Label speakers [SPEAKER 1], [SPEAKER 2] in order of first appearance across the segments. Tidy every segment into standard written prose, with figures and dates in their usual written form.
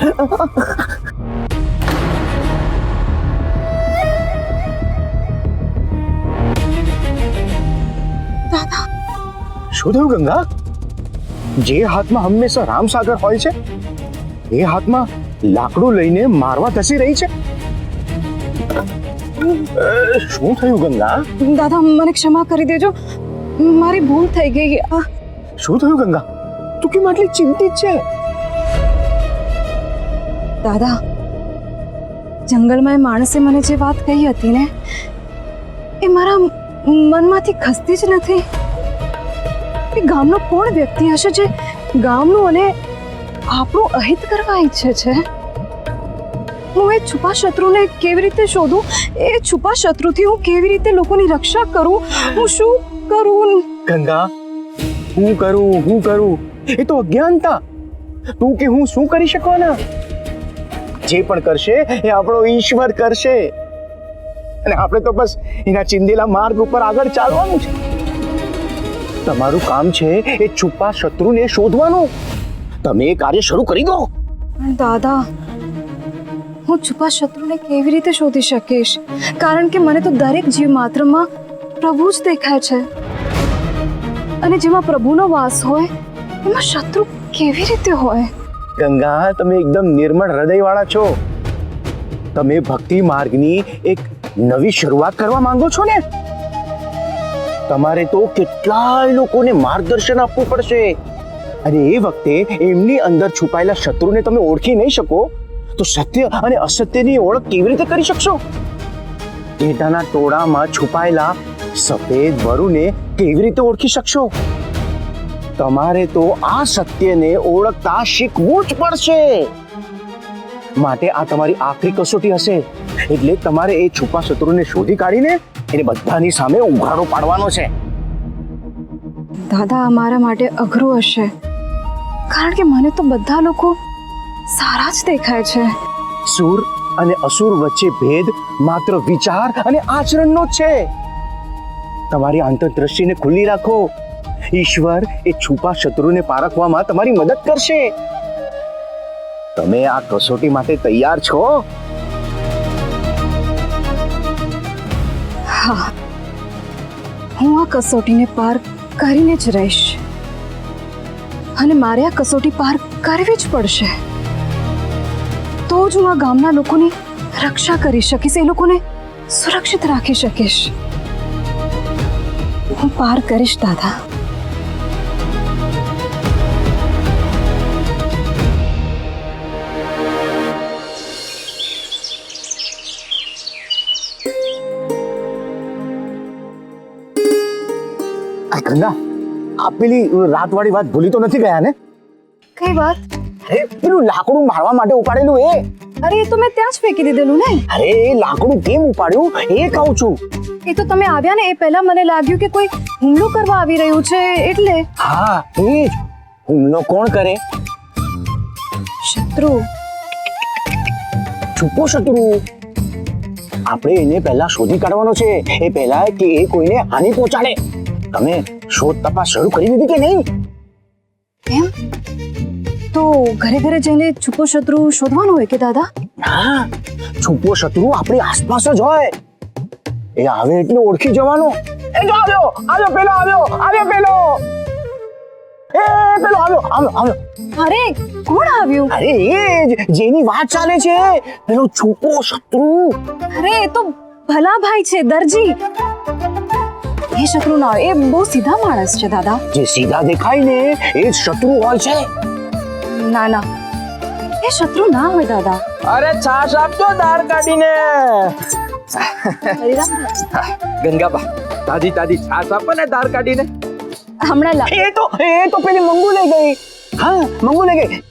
[SPEAKER 1] દાદા,
[SPEAKER 2] શું થયું ગંગા? જે હાથમાં હંમેશા રામસાગર હોય છે એ હાથમાં લાકડું લઈને મારવા ધસી રહી છે. શું થયું ગંગા?
[SPEAKER 1] દાદા મને ક્ષમા કરી દેજો, મારી ભૂલ થઈ ગઈ.
[SPEAKER 2] શું થયું ગંગા? તું કેમ આટલી ચિંતિત છે?
[SPEAKER 1] દાદા, જંગલમાં એ માણસે મને જે વાત કહી હતી ને એ મારા મનમાંથી ખસતી જ નથી. એ ગામનો કોણ વ્યક્તિ હશે જે ગામનું અને આપણું અહિત કરવા ઈચ્છે છે? હું એ છુપા શત્રુને કેવી રીતે શોધું? એ છુપા શત્રુથી હું કેવી રીતે લોકોની રક્ષા કરું? હું શું કરું?
[SPEAKER 2] ગંગા, હું કરું એ તો અજ્ઞાનતા. તું કે હું શું કરી શકવાના? જે પણ કરશે એ આપણો ઈશ્વર કરશે અને આપણે તો બસ એના ચિંદેલા માર્ગ ઉપર આગળ ચાલવાનું છે. તમારું કામ છે એ છુપા શત્રુને શોધવાનું. તમે એ કાર્ય શરૂ કરી દો.
[SPEAKER 1] દાદા, હું છુપા શત્રુને કેવી રીતે શોધી શકીશ? કારણ કે મને તો દરેક જીવ માત્રમાં પ્રભુ જ દેખાય છે અને જેમાં પ્રભુનો વાસ હોય એમાં શત્રુ કેવી રીતે હોય?
[SPEAKER 2] ગંગા, તમે એકદમ નિર્મળ હૃદયવાળા છો. તમે ભક્તિ માર્ગની એક નવી શરૂઆત કરવા માંગો છો ને? તમારે તો કેટલાય લોકોને માર્ગદર્શન આપવું પડશે અને એ વખતે એમની અંદર છુપાયેલા શત્રુને તમે ઓળખી નહીં શકો તો સત્ય અને અસત્યની ઓળખ કેવી રીતે કરી શકશો? ટેટાના ટોળામાં છુપાયેલા સફેદ વરુને કેવી રીતે ઓળખી શકશો? તમારે તો આ સત્યને ઓળખતા શીખવું જ પડશે. માટે આ તમારી આખરી કસોટી હશે. એટલે તમારે એ છુપા શત્રુને શોધી કાઢીને એને બધાની સામે ઉઘાડો પાડવાનો છે.
[SPEAKER 1] દાદા, આ મારા માટે અઘરું હશે કારણ કે મને તો બધા લોકો સારા જ દેખાય છે.
[SPEAKER 2] સુર અને અસુર વચ્ચે ભેદ માત્ર વિચાર અને આચરણનો જ છે. તમારી આંતરદ્રષ્ટિને ખુલ્લી રાખો. ઈશ્વર એ છુપા શત્રુને પારખવામાં તમારી મદદ કરશે. તમે આ કસોટી માટે તૈયાર છો?
[SPEAKER 1] હા, હું આ કસોટીને પાર કરીને જ રહીશ અને મારે આ કસોટી પાર કરવી જ પડશે. તો જ હું આ ગામના લોકોની રક્ષા કરી શકીશ, એ લોકોને સુરક્ષિત રાખી શકીશ. હું પાર કરીશ દાદા.
[SPEAKER 2] ગંગા, આ પેલી રાતવાળી વાત ભૂલી તો નથી ગયા ને?
[SPEAKER 1] કઈ વાત?
[SPEAKER 2] અરે પેલું લાકડું મારવા માટે ઉપાડેલું એ.
[SPEAKER 1] અરે એ તો મેં ત્યાં જ ફેંકી દીધેલું ને.
[SPEAKER 2] અરે એ લાકડું કેમ ઉપાડ્યું એ કહું છું.
[SPEAKER 1] એ તો તમે આવ્યા ને એ પહેલા મને લાગ્યું કે કોઈ હુમલો કરવા આવી રહ્યું છે એટલે.
[SPEAKER 2] હા, એ જ. હુમલો કોણ કરે?
[SPEAKER 1] શત્રુ.
[SPEAKER 2] છુપો શત્રુ. આપણે એને પહેલા શોધી કાઢવાનો છે એ પહેલા કે એ કોઈને હાનિ પહોંચાડે. તમે શોધ તપાસ શરૂ કરી દીધી કે નહીં?
[SPEAKER 1] એમ તો ઘરે ઘરે જઈને છુપો શત્રુ શોધવાનો હોય કે દાદા?
[SPEAKER 2] હા, છુપો શત્રુ આપણી આસપાસ જ હોય. એ આવે એટલે ઓળખી જવાનો. એ જો આવ્યો પેલો પેલો. એ પેલો આવ્યો.
[SPEAKER 1] અરે કોણ આવ્યું?
[SPEAKER 2] અરે એ જેની વાત ચાલે છે, પેલો છુપો શત્રુ.
[SPEAKER 1] અરે એ તો ભલા ભાઈ છે, દરજી. એ શત્રુ ના હોય, એ બહુ સીધા માણસ છે દાદા.
[SPEAKER 2] જે સીધા દેખાય ને એ જ શત્રુ હોય છે.
[SPEAKER 1] ના ના, એ શત્રુ ના હોય દાદા.
[SPEAKER 3] અરે છાશ આપજો દાળ કાઢીને. ગંગાબા, તાજી છાશ આપો ને દાળ કાઢીને.
[SPEAKER 1] હમણાં
[SPEAKER 2] એ તો પેલી મંગુ લઈ ગઈ. હા, મંગુ લઈ ગઈ.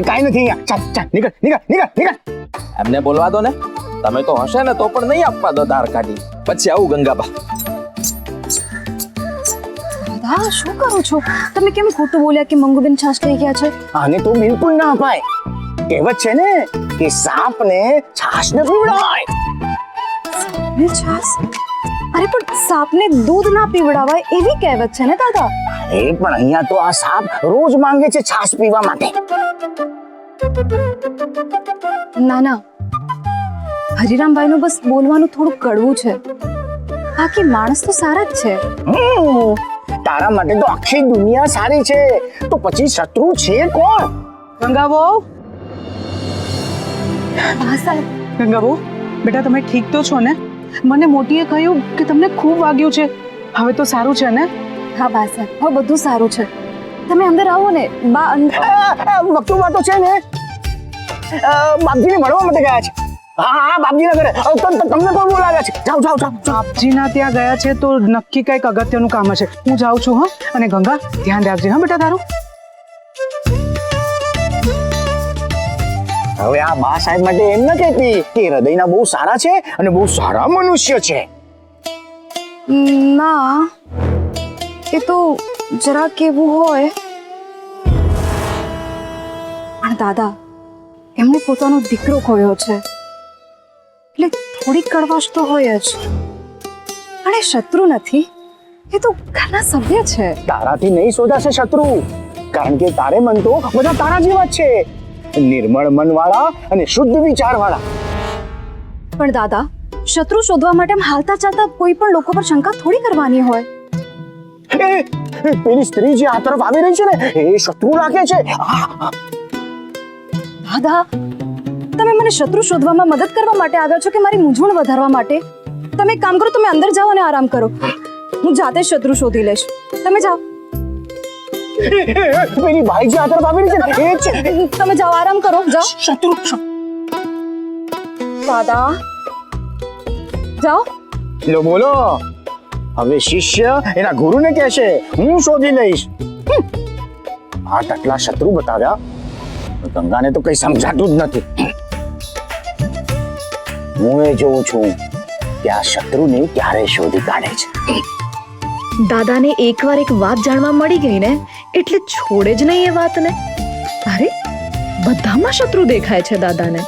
[SPEAKER 2] કાઈ નથી અહીંયા. ચાલ નીકળ.
[SPEAKER 3] એમને બોલવા દો ને. તમે તો હશે ને તો પણ નહીં આપવા દો દાળ કાઢી. પછી આવું ગંગાબા.
[SPEAKER 1] દાદા, શું કરો છો તમે? કેમ ખોટું બોલ્યા કે મંગુબેન છાશ લઈ ગયા છે?
[SPEAKER 2] આને તો બિલકુલ ના અપાય. કહેવત છે ને કે સાપને છાશ ન પીવડાવાય.
[SPEAKER 1] ને છાશ? અરે પણ સાપને દૂધ ના પીવડાવાય એવી કહેવત છે ને દાદા?
[SPEAKER 2] અરે પણ અહીંયા તો આ સાપ રોજ માંગે છે છાશ પીવા માટે.
[SPEAKER 1] ના ના, હરિરામભાઈનું બસ બોલવાનું થોડું કડવું છે, બાકી માણસ તો સારા જ છે.
[SPEAKER 2] તારા માટે તો આખી દુનિયા સારી છે, તો પછી શત્રુ છે કોણ?
[SPEAKER 4] ગંગાવો,
[SPEAKER 1] હા સાહેબ.
[SPEAKER 4] ગંગાવો, બેટા તમે ઠીક તો છો ને? મને મોટીએ કહ્યું કે તમને ખૂબ વાગ્યું છે. હવે તો સારું છે ને?
[SPEAKER 1] હા બા સાહેબ, હવે બધું સારું છે. તમે અંદર આવો ને. બા અંદર.
[SPEAKER 2] વક્તુ વાતો છે ને, બાપજીને મળવા માટે ગયા છે. હા હા, બાપજીના ઘરે. તમને પણ બોલાવ્યા છે. જાઓ જાઓ જાઓ.
[SPEAKER 4] આપજીના ત્યાં ગયા છે તો નક્કી કંઈક અગત્યનું કામ હશે. હું જાઉં છું. હા, અને ગંગા ધ્યાન રાખજે હા બેટા તારું.
[SPEAKER 2] હવે આ બા સાહેબ માટે એમ ન કહેતી કે હૃદયના બહુ સારા છે અને બહુ સારા મનુષ્ય છે.
[SPEAKER 1] ના, એ તો જરા કેવું હોય. પણ દાદા, એમણે પોતાનો દીકરો ખોયો છે, એટલે થોડી કડવાશ તો હોય જ. પણ એ શત્રુ નથી, એ તો ઘરના સભ્ય છે.
[SPEAKER 2] તારાથી નહીં શોધાશે શત્રુ, કારણ કે તારે મન તો બધા તારા જેવા જ છે, નિર્મળ મનવાળા અને શુદ્ધ વિચારવાળા.
[SPEAKER 1] પણ દાદા, શત્રુ શોધવા માટે આમ હાલતા ચાલતા કોઈ પણ લોકો પર શંકા થોડી કરવાની હોય.
[SPEAKER 2] પેલી સ્ત્રી જે આ તરફ આવી રહી છે ને, એ શત્રુ લાગે છે.
[SPEAKER 1] દાદા, તમે મને શત્રુ શોધવામાં મદદ કરવા માટે આવ્યા છો કે મારી મૂંઝવણ વધારવા માટે? તમે એક કામ કરો, તમે અંદર જાઓ અને આરામ કરો. હું જાતે જ શત્રુ શોધી લઈશ. તમે જાઓ.
[SPEAKER 2] પેલી ભાઈ જે આ તરફ આવી રહી છે ને, એ જ છે.
[SPEAKER 1] તમે જાઓ, આરામ કરો, જાઓ.
[SPEAKER 2] શત્રુ.
[SPEAKER 1] દાદા, જાઓ.
[SPEAKER 2] લો બોલો, હવે શિષ્ય એના ગુરુને કહેશે હું શોધી લઈશ. આ ટકલા શત્રુ બતાવ્યા, ગંગાને તો કઈ સમજાતું જ નથી. હું એ જોઉં છું કે આ શત્રુને ક્યારે શોધી કાઢે છે.
[SPEAKER 5] દાદાને એકવાર એક વાત જાણવા મળી ગઈ ને એટલે છોડે જ નહીં એ વાતને. અરે બધામાં શત્રુ દેખાય છે દાદાને.